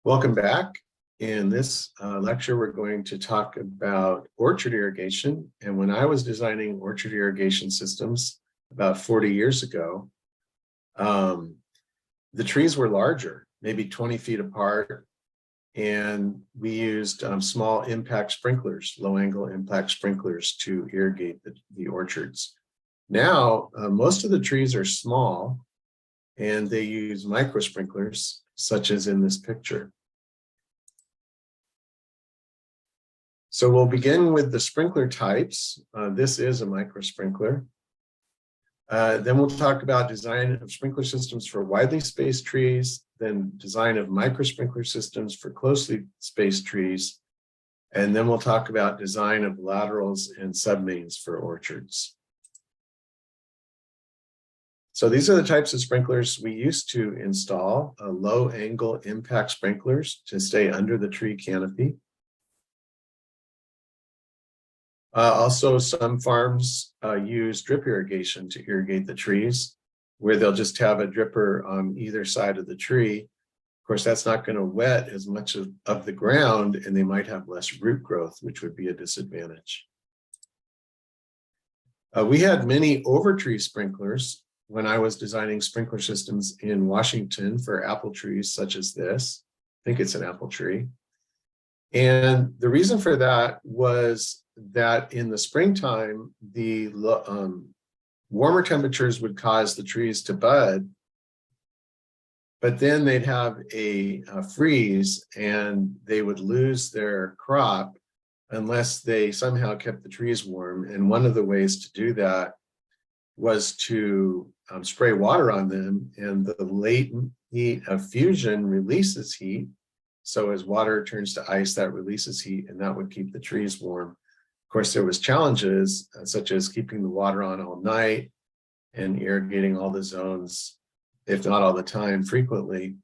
Welcome back. In this lecture, we're going to talk about orchard irrigation. And when I was designing orchard irrigation systems about 40 years ago, the trees were larger, maybe 20 feet apart. And we used small impact sprinklers, low angle impact sprinklers to irrigate the orchards. Now, most of the trees are small and they use micro sprinklers, such as in this picture. So we'll begin with the sprinkler types. This is a micro sprinkler. Then we'll talk about design of sprinkler systems for widely spaced trees, then design of micro sprinkler systems for closely spaced trees. And then we'll talk about design of laterals and submains for orchards. So these are the types of sprinklers we used to install: low angle impact sprinklers to stay under the tree canopy. Also, some farms use drip irrigation to irrigate the trees, where they'll just have a dripper on either side of the tree. Of course, that's not going to wet as much of the ground, and they might have less root growth, which would be a disadvantage. We had many overtree sprinklers when I was designing sprinkler systems in Washington for apple trees such as this. I think it's an apple tree. And the reason for that was that in the springtime, the warmer temperatures would cause the trees to bud, but then they'd have a freeze and they would lose their crop unless they somehow kept the trees warm. And one of the ways to do that was to spray water on them, and the latent heat of fusion releases heat. So as water turns to ice, that releases heat, and that would keep the trees warm. Of course, there was challenges such as keeping the water on all night and irrigating all the zones, if not all the time, frequently.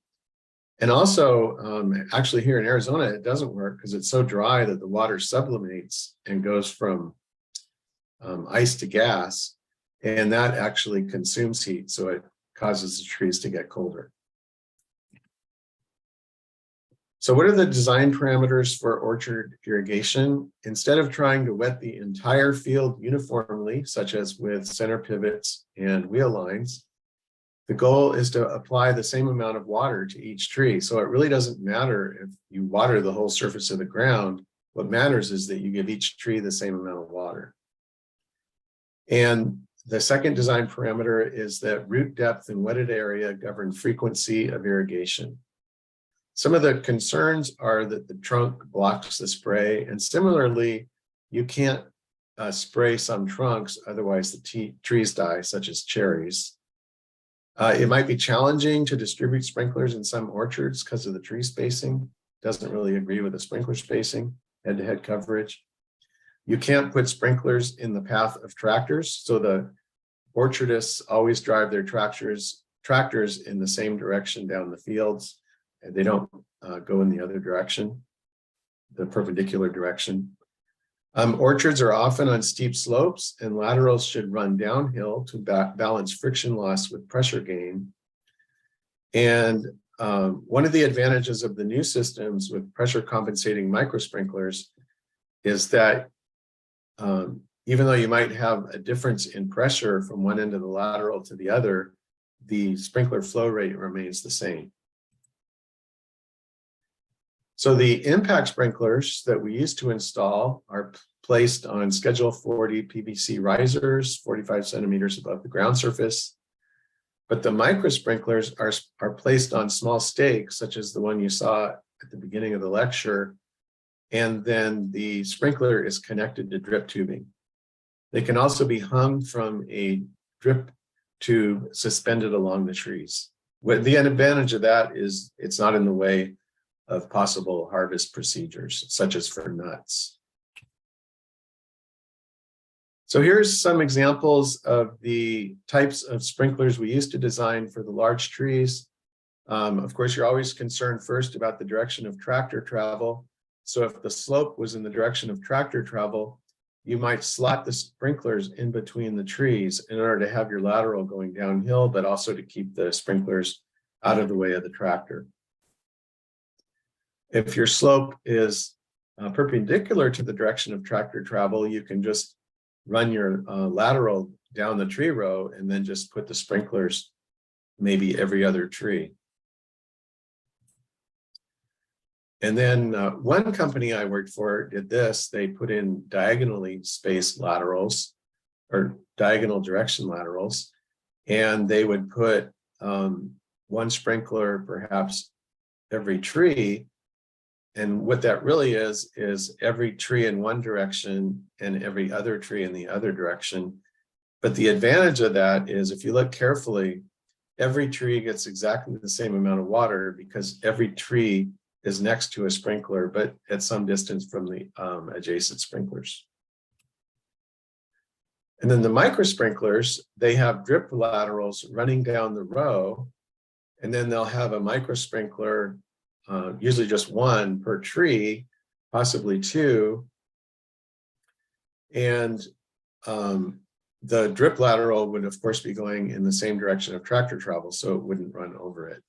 And also, actually here in Arizona, it doesn't work because it's so dry that the water sublimates and goes from ice to gas, and that actually consumes heat, so it causes the trees to get colder. So what are the design parameters for orchard irrigation? Instead of trying to wet the entire field uniformly, such as with center pivots and wheel lines, the goal is to apply the same amount of water to each tree. So it really doesn't matter if you water the whole surface of the ground. What matters is that you give each tree the same amount of water. And the second design parameter is that root depth and wetted area govern frequency of irrigation. Some of the concerns are that the trunk blocks the spray, and similarly, you can't spray some trunks, otherwise the trees die, such as cherries. It might be challenging to distribute sprinklers in some orchards because of the tree spacing. Doesn't really agree with the sprinkler spacing, head-to-head coverage. You can't put sprinklers in the path of tractors, so the orchardists always drive their tractors in the same direction down the fields, and they don't go in the other direction, the perpendicular direction. Orchards are often on steep slopes, and laterals should run downhill to balance friction loss with pressure gain. And one of the advantages of the new systems with pressure compensating micro sprinklers is that even though you might have a difference in pressure from one end of the lateral to the other, the sprinkler flow rate remains the same. So the impact sprinklers that we used to install are placed on Schedule 40 PVC risers, 45 centimeters above the ground surface. But the micro sprinklers are placed on small stakes, such as the one you saw at the beginning of the lecture. And then the sprinkler is connected to drip tubing. They can also be hung from a drip tube suspended along the trees. The advantage of that is it's not in the way of possible harvest procedures, such as for nuts. So here's some examples of the types of sprinklers we used to design for the large trees. Of course, you're always concerned first about the direction of tractor travel. So if the slope was in the direction of tractor travel, you might slot the sprinklers in between the trees in order to have your lateral going downhill, but also to keep the sprinklers out of the way of the tractor. If your slope is perpendicular to the direction of tractor travel, you can just run your lateral down the tree row and then just put the sprinklers maybe every other tree. And then one company I worked for did this. They put in diagonally spaced laterals or diagonal direction laterals, and they would put one sprinkler perhaps every tree. And what that really is every tree in one direction and every other tree in the other direction. But the advantage of that is if you look carefully, every tree gets exactly the same amount of water because every tree is next to a sprinkler, but at some distance from the adjacent sprinklers. And then the micro sprinklers, they have drip laterals running down the row, and then they'll have a micro sprinkler, usually just one per tree, possibly two. And the drip lateral would, of course, be going in the same direction of tractor travel, so it wouldn't run over it.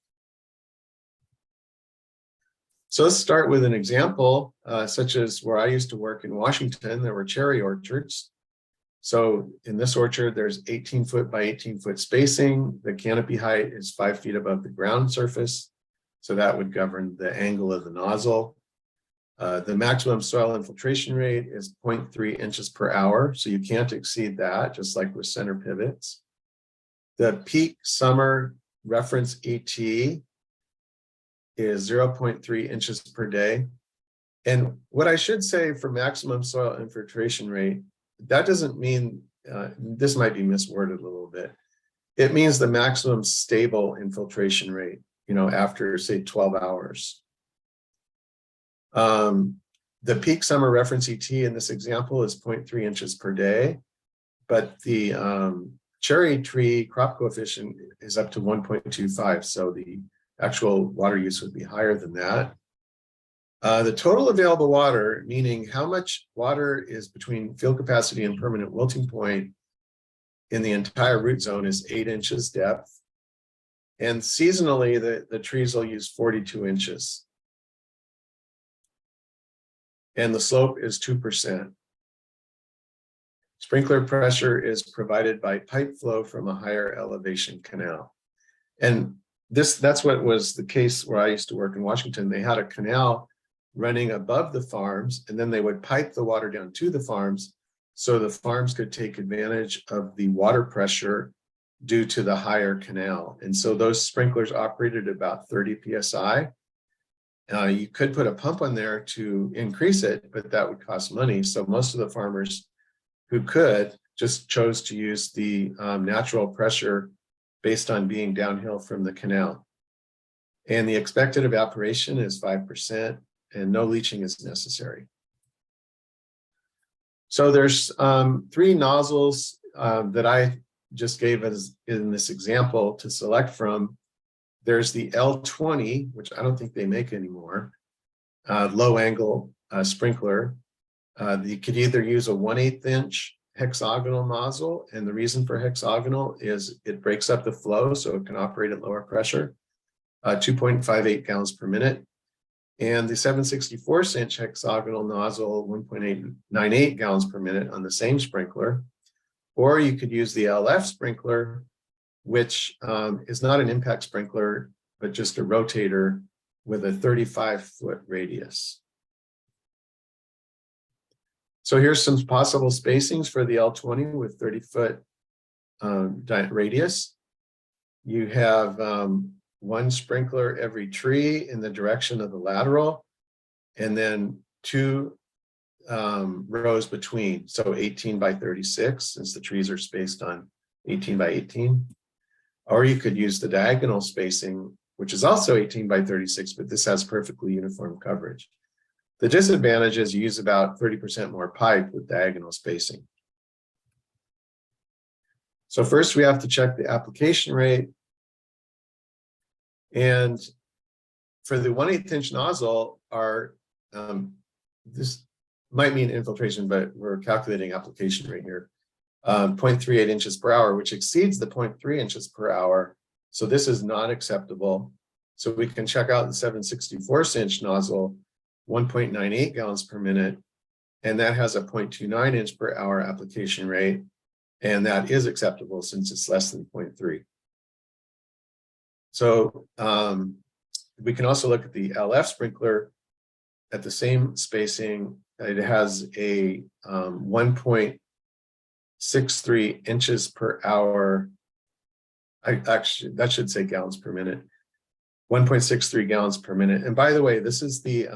So let's start with an example, such as where I used to work in Washington. There were cherry orchards. So in this orchard, there's 18-foot by 18-foot spacing. The canopy height is 5 feet above the ground surface. So that would govern the angle of the nozzle. The maximum soil infiltration rate is 0.3 inches per hour. So you can't exceed that, just like with center pivots. The peak summer reference ET is 0.3 inches per day. And what I should say for maximum soil infiltration rate, that doesn't mean, this might be misworded a little bit. It means the maximum stable infiltration rate, after say 12 hours. The peak summer reference ET in this example is 0.3 inches per day, but the cherry tree crop coefficient is up to 1.25. So the actual water use would be higher than that. The total available water, meaning how much water is between field capacity and permanent wilting point in the entire root zone, is 8 inches depth. And seasonally, the trees will use 42 inches. And the slope is 2%. Sprinkler pressure is provided by pipe flow from a higher elevation canal. And that's what was the case where I used to work in Washington. They had a canal running above the farms, and then they would pipe the water down to the farms so the farms could take advantage of the water pressure due to the higher canal. And so those sprinklers operated about 30 psi. You could put a pump on there to increase it, but that would cost money. So most of the farmers who could just chose to use the natural pressure based on being downhill from the canal. And the expected evaporation is 5%, and no leaching is necessary. So there's 3 nozzles that I just gave as in this example to select from. There's the L20, which I don't think they make anymore, low angle sprinkler. You could either use a 1/8 inch hexagonal nozzle, and the reason for hexagonal is it breaks up the flow so it can operate at lower pressure, 2.58 gallons per minute. And the 7/64 inch hexagonal nozzle, 1.898 gallons per minute on the same sprinkler. Or you could use the LF sprinkler, which is not an impact sprinkler, but just a rotator with a 35-foot radius. So here's some possible spacings for the L20 with 30-foot radius. You have one sprinkler every tree in the direction of the lateral, and then 2 rows between. So 18 by 36, since the trees are spaced on 18 by 18. Or you could use the diagonal spacing, which is also 18 by 36, but this has perfectly uniform coverage. The disadvantage is you use about 30% more pipe with diagonal spacing. So first we have to check the application rate. And for the 1/8 inch nozzle, this might mean infiltration, but we're calculating application rate here. 0.38 inches per hour, which exceeds the 0.3 inches per hour. So this is not acceptable. So we can check out the 7/64" nozzle, 1.98 gallons per minute, and that has a 0.29 inch per hour application rate. And that is acceptable since it's less than 0.3. So we can also look at the LF sprinkler at the same spacing. It has a 1.63 inches per hour. Actually, that should say gallons per minute. 1.63 gallons per minute. And by the way, this is the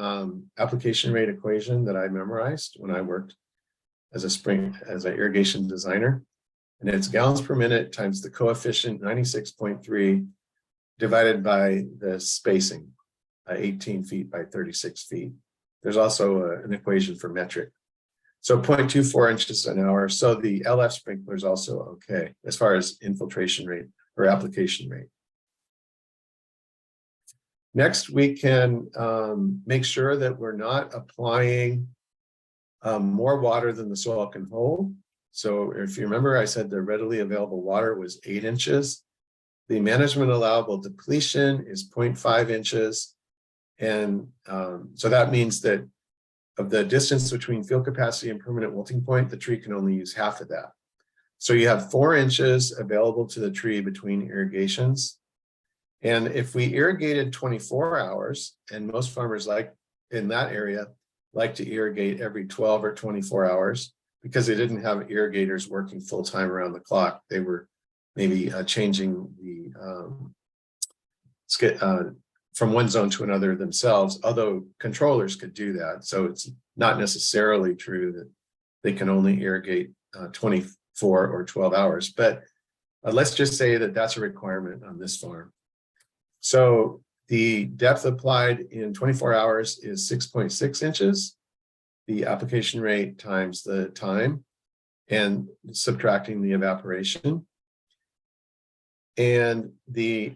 application rate equation that I memorized when I worked as an irrigation designer. And it's gallons per minute times the coefficient 96.3 divided by the spacing, 18 feet by 36 feet. There's also an equation for metric. So 0.24 inches an hour. So the LF sprinkler is also okay as far as infiltration rate or application rate. Next, we can make sure that we're not applying more water than the soil can hold. So if you remember, I said the readily available water was 8 inches. The management allowable depletion is 0.5 inches. And so that means that of the distance between field capacity and permanent wilting point, the tree can only use half of that. So you have 4 inches available to the tree between irrigations. And if we irrigated 24 hours, and most farmers like in that area like to irrigate every 12 or 24 hours because they didn't have irrigators working full time around the clock. They were maybe changing the from one zone to another themselves, although controllers could do that. So it's not necessarily true that they can only irrigate 24 or 12 hours, but let's just say that that's a requirement on this farm. So the depth applied in 24 hours is 6.6 inches, the application rate times the time, and subtracting the evaporation. And the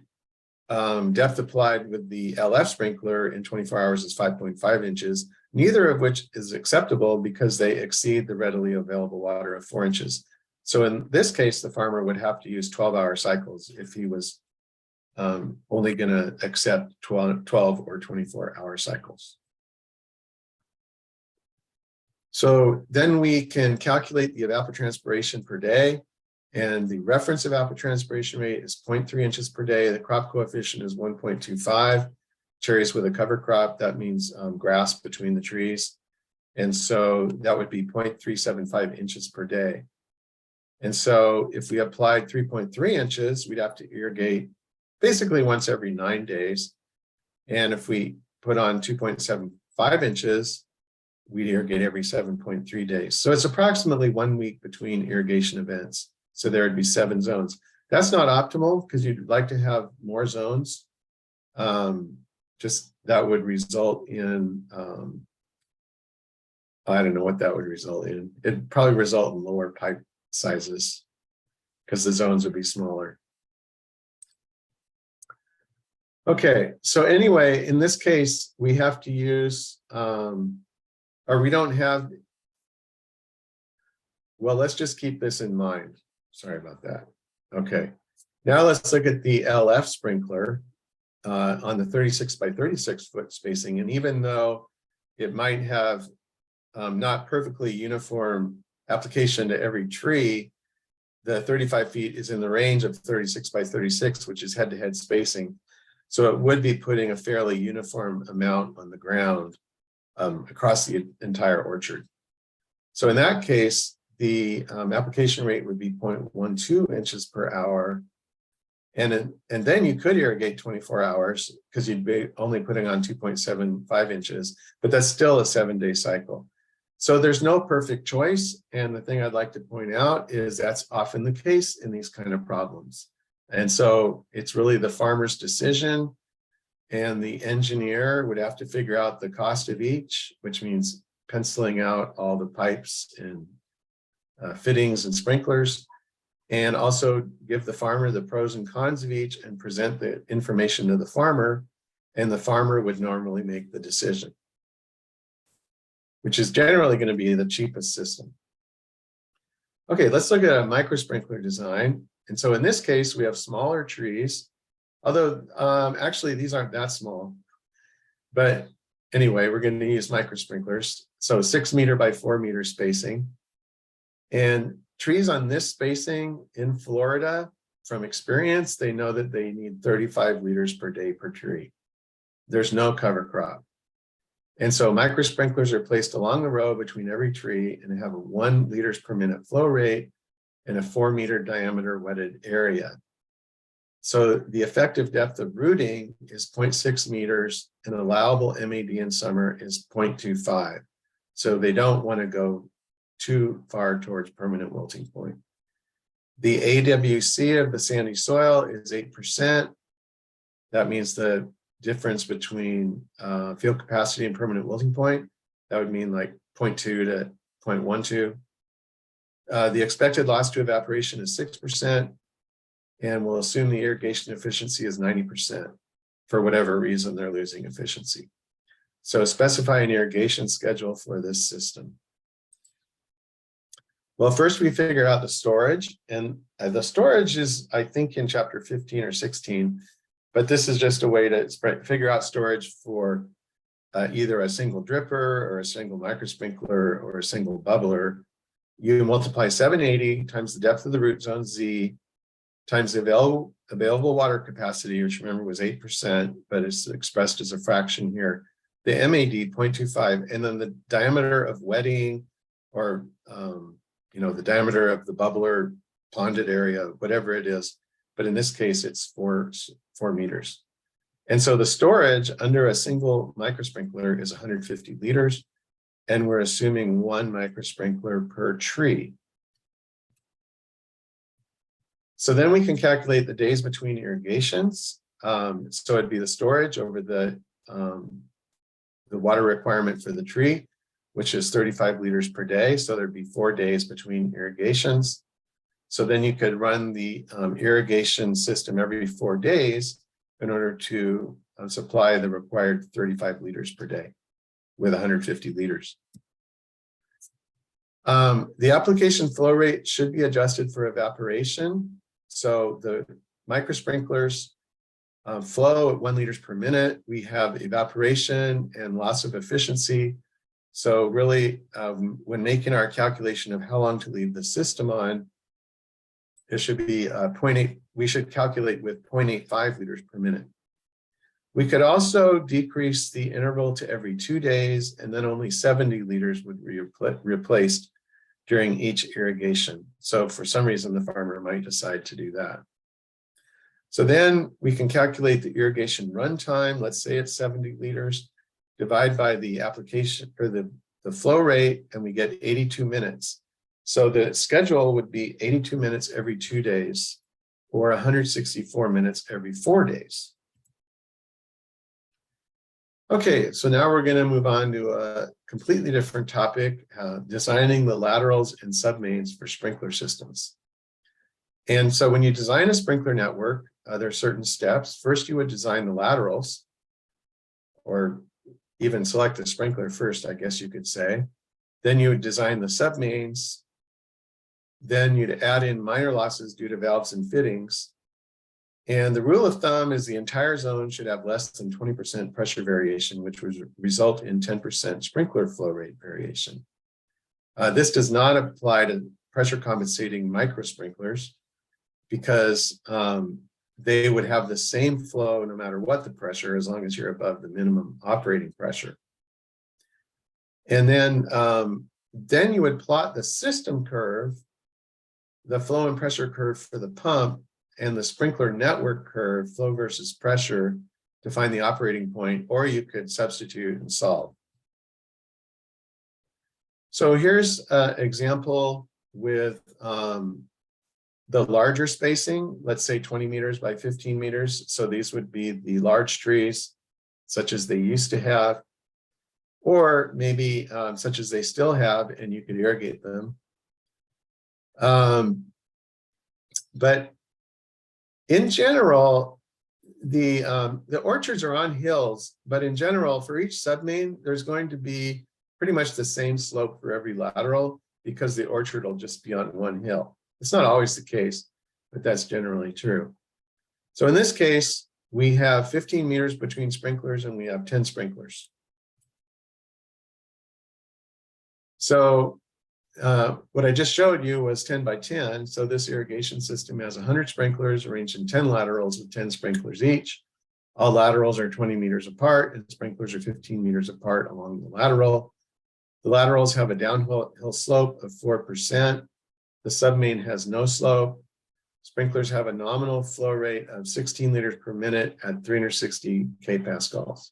depth applied with the LF sprinkler in 24 hours is 5.5 inches, neither of which is acceptable because they exceed the readily available water of 4 inches. So in this case, the farmer would have to use 12-hour cycles if he was only going to accept 12 or 24-hour cycles. So then we can calculate the evapotranspiration per day, and the reference evapotranspiration rate is 0.3 inches per day. The crop coefficient is 1.25. Cherries with a cover crop, that means grass between the trees. And so that would be 0.375 inches per day. And so if we applied 3.3 inches, we'd have to irrigate basically once every 9 days. And if we put on 2.75 inches, we'd irrigate every 7.3 days. So it's approximately 1 week between irrigation events. So there would be 7 zones. That's not optimal because you'd like to have more zones. Just that would result in, I don't know what that would result in. It'd probably result in lower pipe sizes because the zones would be smaller. Okay, so anyway, in this case, we have to use, or we don't have, well, let's just keep this in mind. Sorry about that. Okay, now let's look at the LF sprinkler on the 36 by 36 foot spacing. And even though it might have not perfectly uniform application to every tree, the 35 feet is in the range of 36 by 36, which is head-to-head spacing. So it would be putting a fairly uniform amount on the ground across the entire orchard. So in that case, the application rate would be 0.12 inches per hour. And then you could irrigate 24 hours because you'd be only putting on 2.75 inches, but that's still a 7-day cycle. So there's no perfect choice. And the thing I'd like to point out is that's often the case in these kind of problems. And so it's really the farmer's decision, and the engineer would have to figure out the cost of each, which means penciling out all the pipes and fittings and sprinklers, and also give the farmer the pros and cons of each and present the information to the farmer, and the farmer would normally make the decision, which is generally going to be the cheapest system. Okay, let's look at a micro sprinkler design. And so in this case, we have smaller trees. Although actually these aren't that small. But anyway, we're going to use micro sprinklers. So 6 meter by 4 meter spacing. And trees on this spacing in Florida, from experience, they know that they need 35 liters per day per tree. There's no cover crop. And so micro sprinklers are placed along the row between every tree and have a 1 liters per minute flow rate and a 4 meter diameter wetted area. So the effective depth of rooting is 0.6 meters and allowable MAD in summer is 0.25. So they don't want to go too far towards permanent wilting point. The AWC of the sandy soil is 8%. That means the difference between field capacity and permanent wilting point. That would mean like 0.2 to 0.12. The expected loss to evaporation is 6%. And we'll assume the irrigation efficiency is 90%. For whatever reason, they're losing efficiency. So specify an irrigation schedule for this system. Well, first we figure out the storage, and the storage is, I think, in chapter 15 or 16, but this is just a way to figure out storage for either a single dripper or a single micro sprinkler or a single bubbler. You multiply 780 times the depth of the root zone Z times the available water capacity, which remember was 8%, but it's expressed as a fraction here, the MAD 0.25, and then the diameter of wetting or the diameter of the bubbler ponded area, whatever it is. But in this case, it's 4 meters. And so the storage under a single micro sprinkler is 150 liters, and we're assuming 1 micro sprinkler per tree. So then we can calculate the days between irrigations. So it'd be the storage over the water requirement for the tree, which is 35 liters per day. So there'd be 4 days between irrigations. So then you could run the irrigation system every 4 days in order to supply the required 35 liters per day with 150 liters. The application flow rate should be adjusted for evaporation. So the micro sprinklers flow at 1 liters per minute. We have evaporation and loss of efficiency. So really, when making our calculation of how long to leave the system on, it should be 0.8. We should calculate with 0.85 liters per minute. We could also decrease the interval to every 2 days, and then only 70 liters would be replaced during each irrigation. So for some reason, the farmer might decide to do that. So then we can calculate the irrigation run time. Let's say it's 70 liters, divide by the application or the flow rate, and we get 82 minutes. So the schedule would be 82 minutes every 2 days, or 164 minutes every 4 days. Okay, so now we're going to move on to a completely different topic, designing the laterals and submains for sprinkler systems. And so when you design a sprinkler network, there are certain steps. First, you would design the laterals, or even select the sprinkler first, I guess you could say. Then you would design the submains. Then you'd add in minor losses due to valves and fittings. And the rule of thumb is the entire zone should have less than 20% pressure variation, which would result in 10% sprinkler flow rate variation. This does not apply to pressure compensating micro sprinklers because they would have the same flow no matter what the pressure, as long as you're above the minimum operating pressure. And then you would plot the system curve, the flow and pressure curve for the pump, and the sprinkler network curve, flow versus pressure, to find the operating point, or you could substitute and solve. So here's an example with the larger spacing, let's say 20 meters by 15 meters. So these would be the large trees, such as they used to have, or maybe such as they still have, and you could irrigate them. But in general, the orchards are on hills, but in general, for each submain, there's going to be pretty much the same slope for every lateral because the orchard will just be on one hill. It's not always the case, but that's generally true. So in this case, we have 15 meters between sprinklers and we have 10 sprinklers. So what I just showed you was 10 by 10. So this irrigation system has 100 sprinklers arranged in 10 laterals with 10 sprinklers each. All laterals are 20 meters apart and sprinklers are 15 meters apart along the lateral. The laterals have a downhill slope of 4%. The submain has no slope. Sprinklers have a nominal flow rate of 16 liters per minute at 360 kPascals.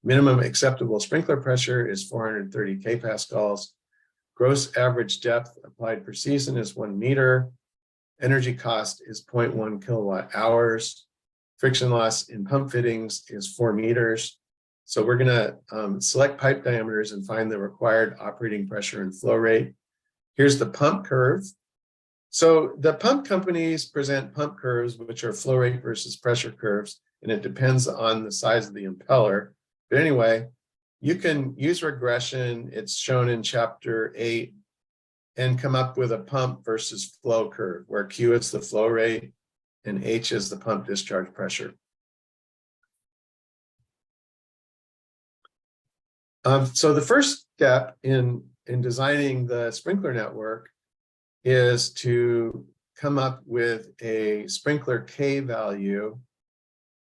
Minimum acceptable sprinkler pressure is 430 kPascals. Gross average depth applied per season is 1 meter. Energy cost is 0.1 kilowatt hours. Friction loss in pump fittings is 4 meters. So we're going to select pipe diameters and find the required operating pressure and flow rate. Here's the pump curve. So the pump companies present pump curves, which are flow rate versus pressure curves, and it depends on the size of the impeller. But anyway, you can use regression, it's shown in chapter 8, and come up with a pump versus flow curve, where Q is the flow rate and H is the pump discharge pressure. So the first step in designing the sprinkler network is to come up with a sprinkler K value.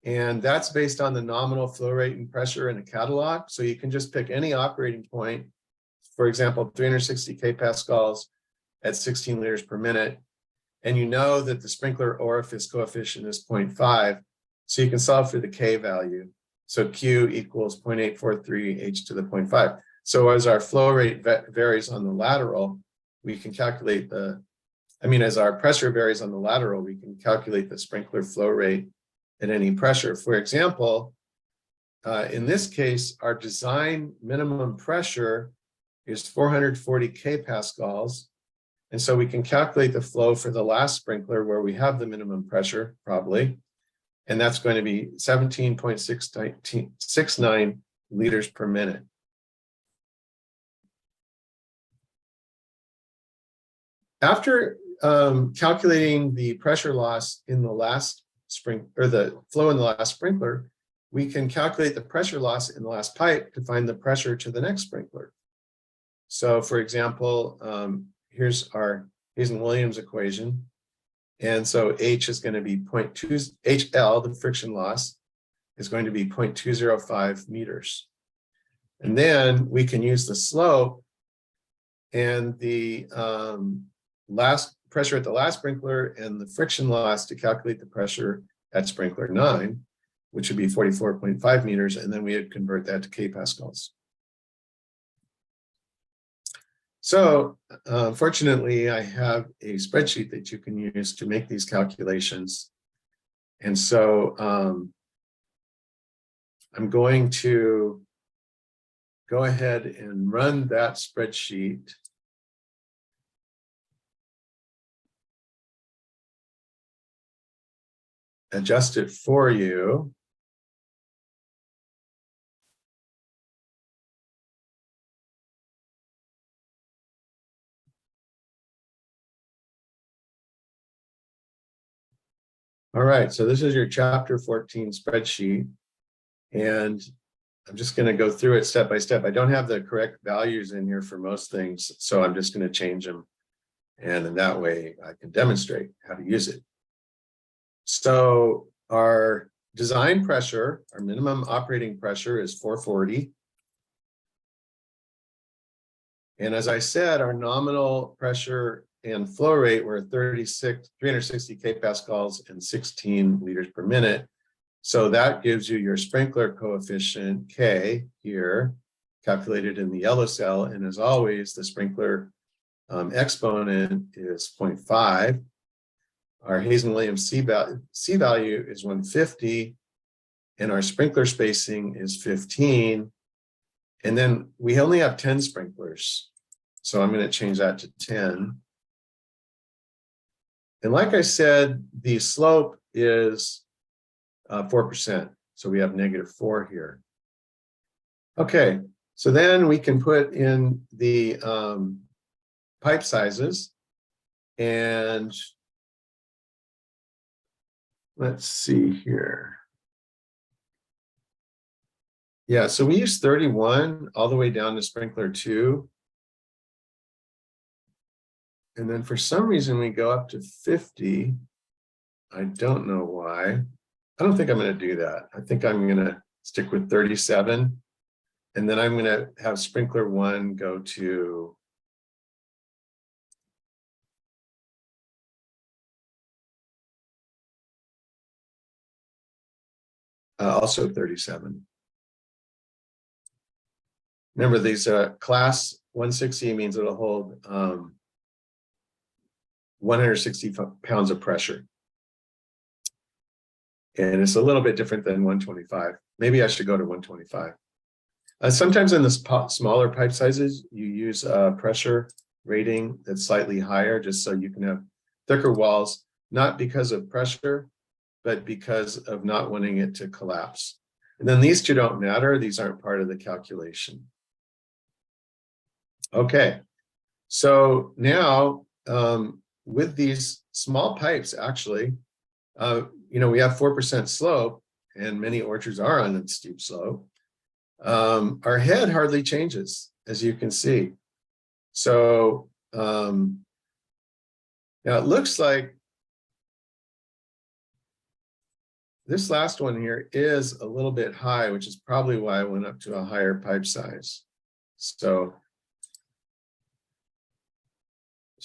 And that's based on the nominal flow rate and pressure in a catalog. So you can just pick any operating point, for example, 360 kPascals at 16 liters per minute. And you know that the sprinkler orifice coefficient is 0.5. So you can solve for the K value. So Q equals 0.843 H to the 0.5. So as our flow rate varies on the lateral, we can calculate as our pressure varies on the lateral, we can calculate the sprinkler flow rate at any pressure. For example, in this case, our design minimum pressure is 440 kPascals. And so we can calculate the flow for the last sprinkler where we have the minimum pressure, probably. And that's going to be 17.69 liters per minute. After calculating the pressure loss in the last or the flow in the last sprinkler, we can calculate the pressure loss in the last pipe to find the pressure to the next sprinkler. So for example, here's our Hazen-Williams equation. And so H is going to be 0.2, HL, the friction loss, is going to be 0.205 meters. And then we can use the slope and the last pressure at the last sprinkler and the friction loss to calculate the pressure at sprinkler 9, which would be 44.5 meters, and then we would convert that to kPascals. So fortunately, I have a spreadsheet that you can use to make these calculations. And so I'm going to go ahead and run that spreadsheet. Adjust it for you. All right, so this is your chapter 14 spreadsheet, and I'm just going to go through it step by step. I don't have the correct values in here for most things, so I'm just going to change them, and in that way I can demonstrate how to use it. So our design pressure, our minimum operating pressure is 440. And as I said, our nominal pressure and flow rate were 360 kPascals and 16 liters per minute. So that gives you your sprinkler coefficient K here, calculated in the yellow cell. And as always, the sprinkler exponent is 0.5. Our Hazen-Williams C value is 150, and our sprinkler spacing is 15. And then we only have 10 sprinklers. So I'm going to change that to 10. And like I said, the slope is 4%. So we have -4 here. Okay, so then we can put in the pipe sizes. And let's see here. Yeah, so we use 31 all the way down to sprinkler 2. And then for some reason we go up to 50. I don't know why. I don't think I'm going to do that. I think I'm going to stick with 37. And then I'm going to have sprinkler 1 go to also 37. Remember, these class 160 means it'll hold 160 pounds of pressure. And it's a little bit different than 125. Maybe I should go to 125. Sometimes in the smaller pipe sizes, you use a pressure rating that's slightly higher, just so you can have thicker walls, not because of pressure, but because of not wanting it to collapse. And then these two don't matter. These aren't part of the calculation. Okay, so now with these small pipes, actually, we have 4% slope, and many orchards are on a steep slope. Our head hardly changes, as you can see. So now it looks like this last one here is a little bit high, which is probably why I went up to a higher pipe size. So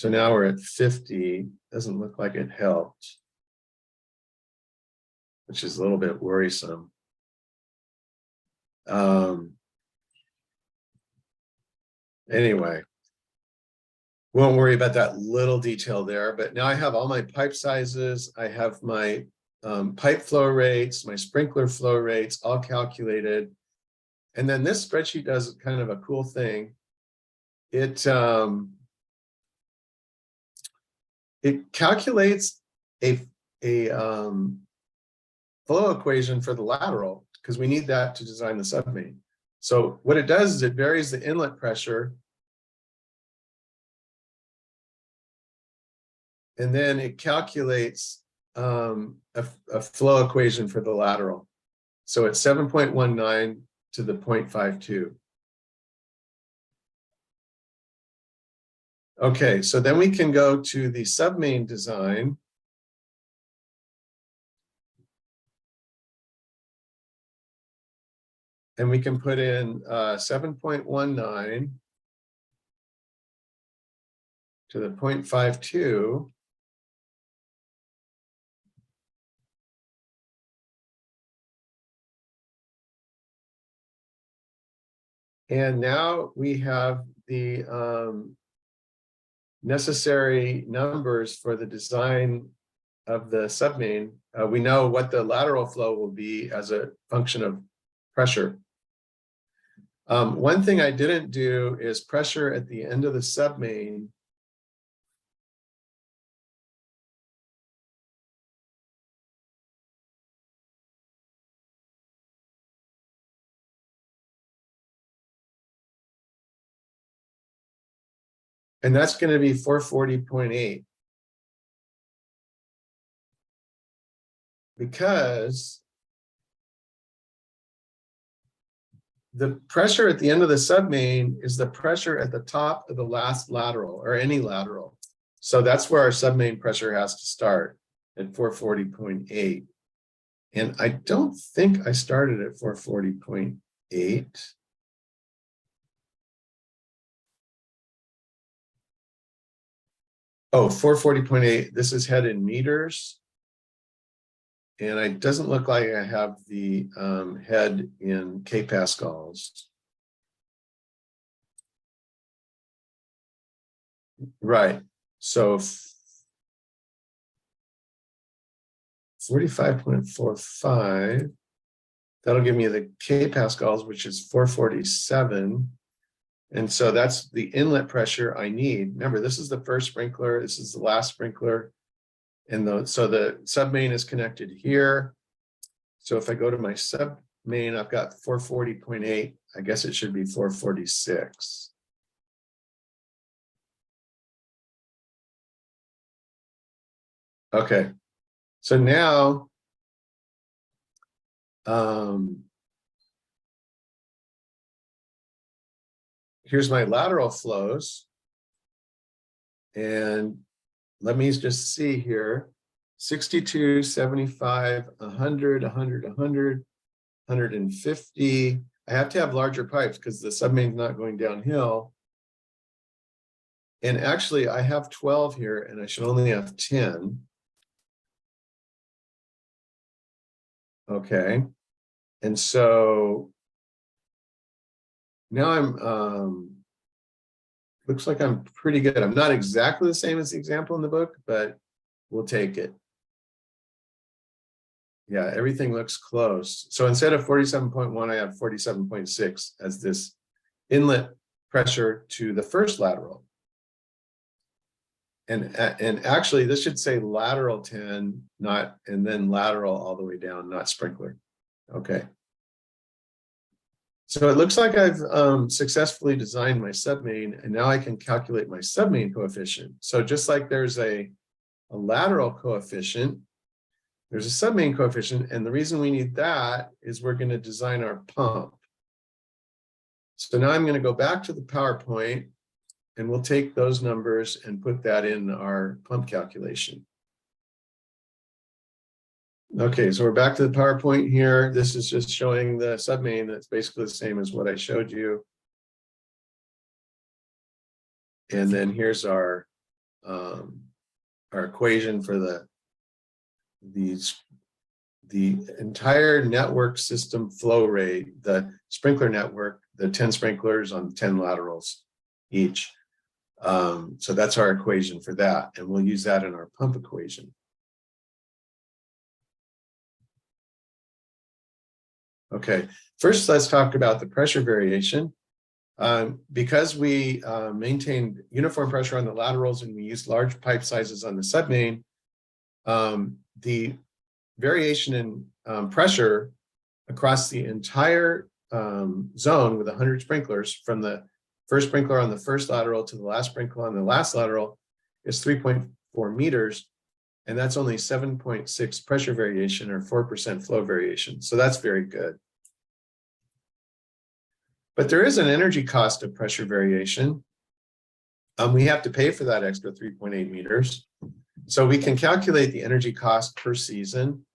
now we're at 50. Doesn't look like it helped, which is a little bit worrisome. Anyway, won't worry about that little detail there, but now I have all my pipe sizes. I have my pipe flow rates, my sprinkler flow rates, all calculated. And then this spreadsheet does kind of a cool thing. It calculates a flow equation for the lateral, because we need that to design the submain. So what it does is it varies the inlet pressure, and then it calculates a flow equation for the lateral. So it's 7.19 to the 0.52. Okay, so then we can go to the submain design. And we can put in 7.19 to the 0.52. And now we have the necessary numbers for the design of the submain. We know what the lateral flow will be as a function of pressure. One thing I didn't do is pressure at the end of the submain. And that's going to be 440.8. Because the pressure at the end of the submain is the pressure at the top of the last lateral, or any lateral. So that's where our submain pressure has to start, at 440.8. And I don't think I started at 440.8. Oh, 440.8. This is head in meters. And it doesn't look like I have the head in kPascals. Right. So 45.45. That'll give me the kPascals, which is 447. And so that's the inlet pressure I need. Remember, this is the first sprinkler. This is the last sprinkler. And so the submain is connected here. So if I go to my submain, I've got 440.8. I guess it should be 446. Okay. So now, here's my lateral flows. And let me just see here, 62, 75, 100, 100, 100, 150. I have to have larger pipes because the submain's not going downhill. And actually, I have 12 here, and I should only have 10. Okay. And so now I'm, looks like I'm pretty good. I'm not exactly the same as the example in the book, but we'll take it. Yeah, everything looks close. So instead of 47.1, I have 47.6 as this inlet pressure to the first lateral. And actually, this should say lateral 10, not, and then lateral all the way down, not sprinkler. Okay. So it looks like I've successfully designed my submain, and now I can calculate my submain coefficient. So just like there's a lateral coefficient, there's a submain coefficient, and the reason we need that is we're going to design our pump. So now I'm going to go back to the PowerPoint, and we'll take those numbers and put that in our pump calculation. Okay, so we're back to the PowerPoint here. This is just showing the submain that's basically the same as what I showed you. And then here's our equation for the entire network system flow rate, the sprinkler network, the 10 sprinklers on 10 laterals each. So that's our equation for that, and we'll use that in our pump equation. Okay, first let's talk about the pressure variation. Because we maintained uniform pressure on the laterals and we used large pipe sizes on the submain, the variation in pressure across the entire zone with 100 sprinklers, from the first sprinkler on the first lateral to the last sprinkler on the last lateral, is 3.4 meters. And that's only 7.6 pressure variation, or 4% flow variation. So that's very good. But there is an energy cost of pressure variation. We have to pay for that extra 3.8 meters. So we can calculate the energy cost per season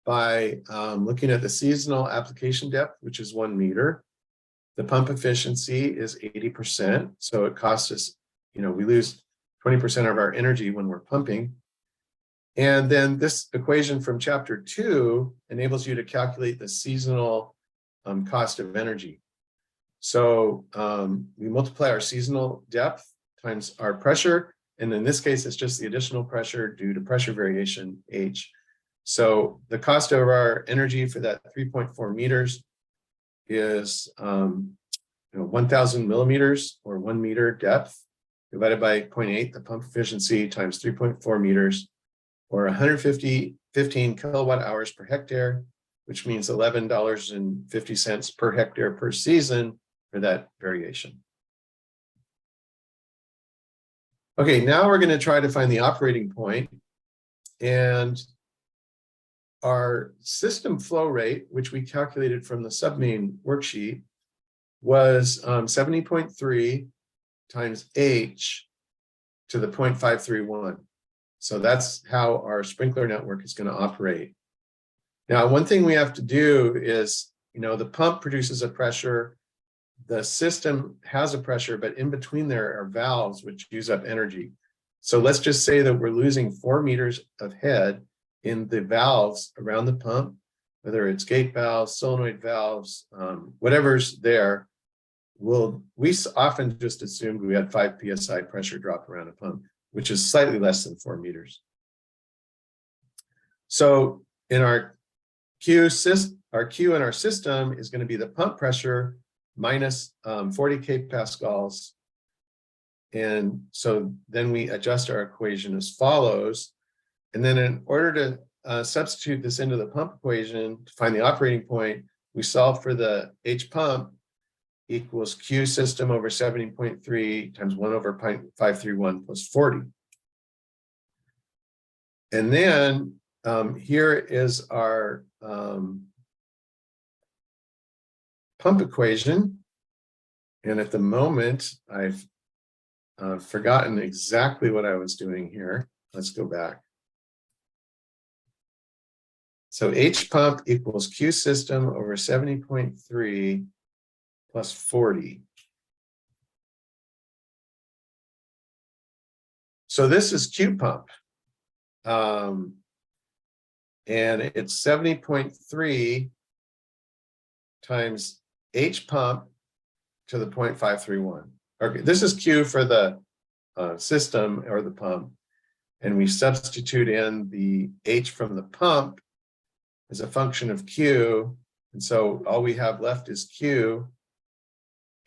by looking at the seasonal application depth, which is 1 meter. The pump efficiency is 80%. So it costs us, we lose 20% of our energy when we're pumping. And then this equation from chapter 2 enables you to calculate the seasonal cost of energy. So we multiply our seasonal depth times our pressure. And in this case, it's just the additional pressure due to pressure variation, H. So the cost of our energy for that 3.4 meters is 1,000 millimeters, or 1 meter depth, divided by 0.8, the pump efficiency, times 3.4 meters, or 15 kilowatt hours per hectare, which means $11.50 per hectare per season for that variation. Okay, now we're going to try to find the operating point. And our system flow rate, which we calculated from the submain worksheet, was 70.3 times H to the 0.531. So that's how our sprinkler network is going to operate. Now, one thing we have to do is, the pump produces a pressure, the system has a pressure, but in between there are valves which use up energy. So let's just say that we're losing 4 meters of head in the valves around the pump, whether it's gate valves, solenoid valves, whatever's there. We often just assumed we had 5 psi pressure drop around a pump, which is slightly less than 4 meters. So in our Q in our system is going to be the pump pressure minus 40 kPascals. And so then we adjust our equation as follows. And then in order to substitute this into the pump equation to find the operating point, we solve for the H pump equals Q system over 70.3 times 1 over 0.531 plus 40. And then here is our pump equation. And at the moment, I've forgotten exactly what I was doing here. Let's go back. So H pump equals Q system over 70.3 plus 40. So this is Q pump. And it's 70.3 times H pump to the 0.531. Okay, this is Q for the system or the pump. And we substitute in the H from the pump as a function of Q. And so all we have left is Q.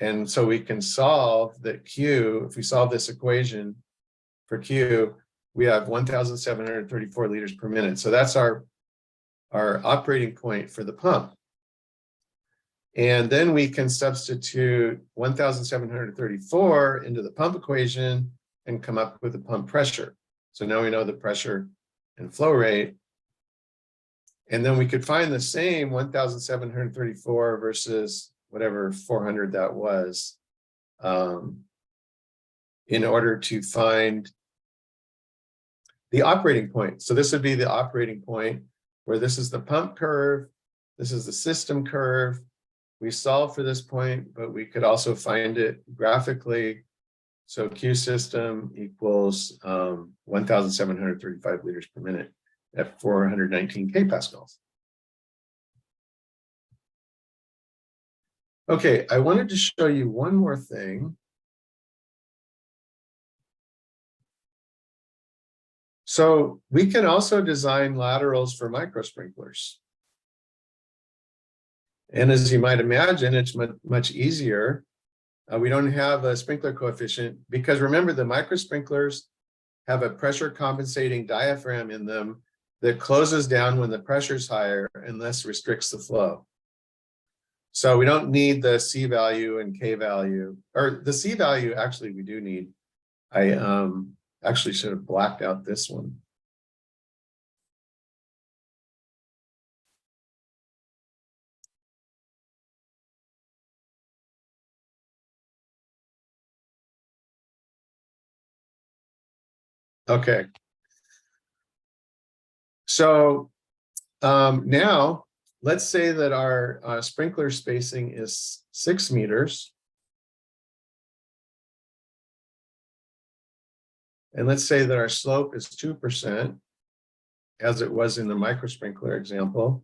And so we can solve that Q, if we solve this equation for Q, we have 1,734 liters per minute. So that's our operating point for the pump. And then we can substitute 1,734 into the pump equation and come up with the pump pressure. So now we know the pressure and flow rate. And then we could find the same 1,734 versus whatever 400 that was in order to find the operating point. So this would be the operating point where this is the pump curve, this is the system curve. We solve for this point, but we could also find it graphically. So Q system equals 1,735 liters per minute at 419 kPascals. Okay, I wanted to show you one more thing. So we can also design laterals for micro sprinklers. And as you might imagine, it's much easier. We don't have a sprinkler coefficient because remember the micro sprinklers have a pressure compensating diaphragm in them that closes down when the pressure is higher and thus restricts the flow. So we don't need the C value and K value, or the C value actually we do need. I actually should have blacked out this one. Okay. So now let's say that our sprinkler spacing is 6 meters. And let's say that our slope is 2%, as it was in the micro sprinkler example.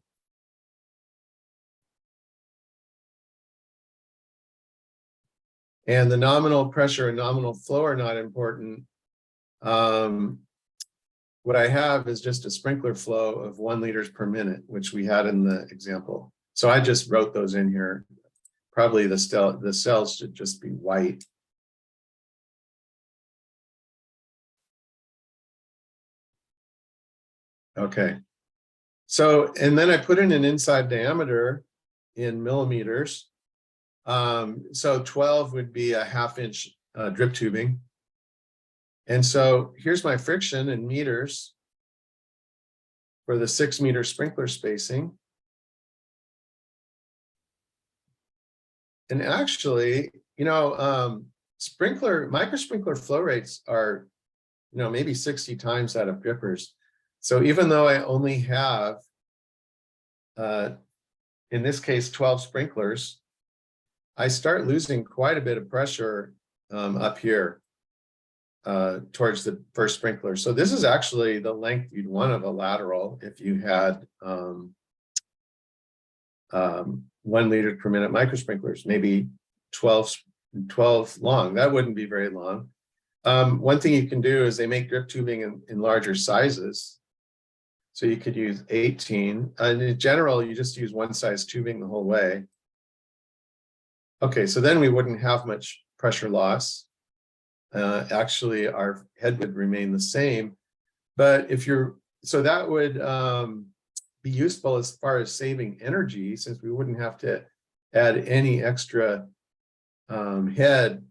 And the nominal pressure and nominal flow are not important. What I have is just a sprinkler flow of 1 liters per minute, which we had in the example. So I just wrote those in here. Probably the cells should just be white. Okay. So, and then I put in an inside diameter in millimeters. So 12 would be a 1/2 inch drip tubing. And so here's my friction in meters for the 6 meter sprinkler spacing. And actually, you know, micro sprinkler flow rates are, you know, maybe 60 times that of drippers. So even though I only have, in this case, 12 sprinklers, I start losing quite a bit of pressure up here towards the first sprinkler. So this is actually the length you'd want of a lateral if you had 1 liter per minute micro sprinklers, maybe 12 long. That wouldn't be very long. One thing you can do is they make drip tubing in larger sizes. So you could use 18. And in general, you just use one size tubing the whole way. Okay, so then we wouldn't have much pressure loss. Actually, our head would remain the same. But if you're, so that would be useful as far as saving energy, since we wouldn't have to add any extra head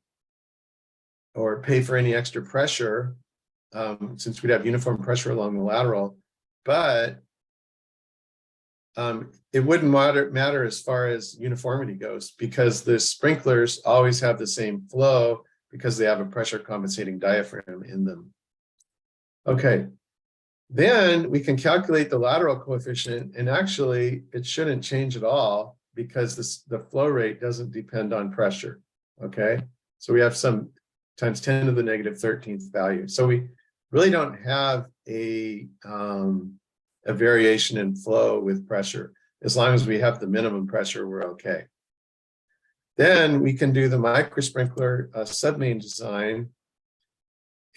or pay for any extra pressure, since we'd have uniform pressure along the lateral. But it wouldn't matter as far as uniformity goes, because the sprinklers always have the same flow because they have a pressure compensating diaphragm in them. Okay, then we can calculate the lateral coefficient, and actually it shouldn't change at all because the flow rate doesn't depend on pressure. Okay, so we have some times 10 to the negative 13th value. So we really don't have a variation in flow with pressure. As long as we have the minimum pressure, we're okay. Then we can do the micro sprinkler submain design.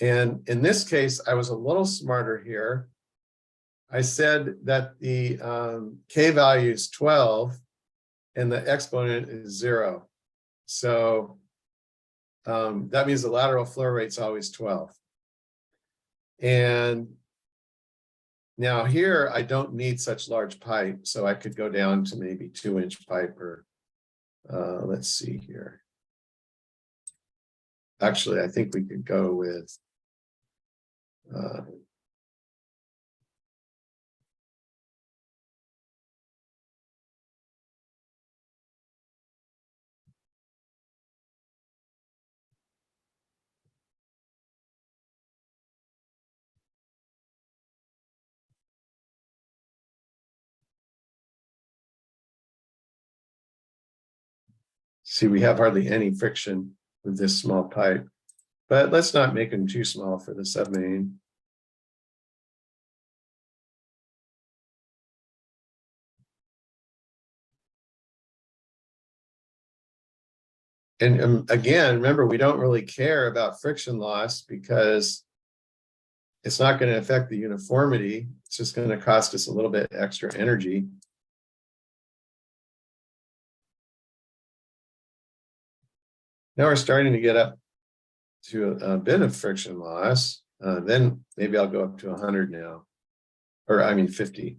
And in this case, I was a little smarter here. I said that the K value is 12 and the exponent is 0. So that means the lateral flow rate is always 12. And now here, I don't need such large pipe, so I could go down to maybe 2-inch pipe, or let's see here. Actually, I think we could go with see, we have hardly any friction with this small pipe, but let's not make them too small for the submain. And again, remember, we don't really care about friction loss because it's not going to affect the uniformity. It's just going to cost us a little bit extra energy. Now we're starting to get up to a bit of friction loss. Then maybe I'll go up to 100 now, or I mean 50.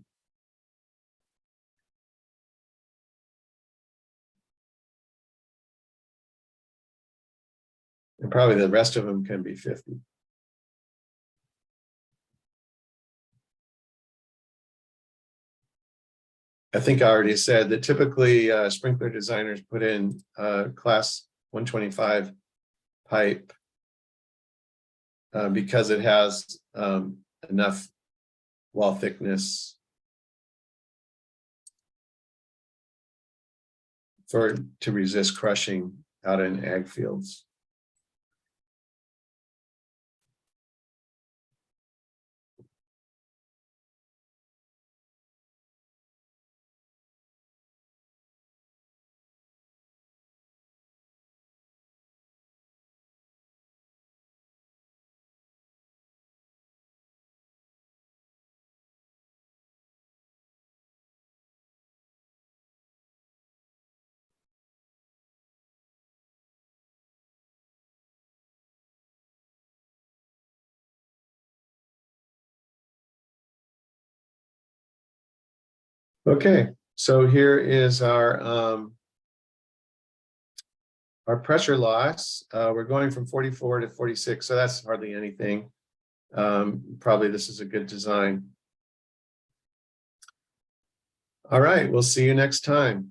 And probably the rest of them can be 50. I think I already said that typically sprinkler designers put in class 125 pipe because it has enough wall thickness to resist crushing out in ag fields. Okay, so here is our pressure loss. We're going from 44 to 46, so that's hardly anything. Probably this is a good design. All right, we'll see you next time.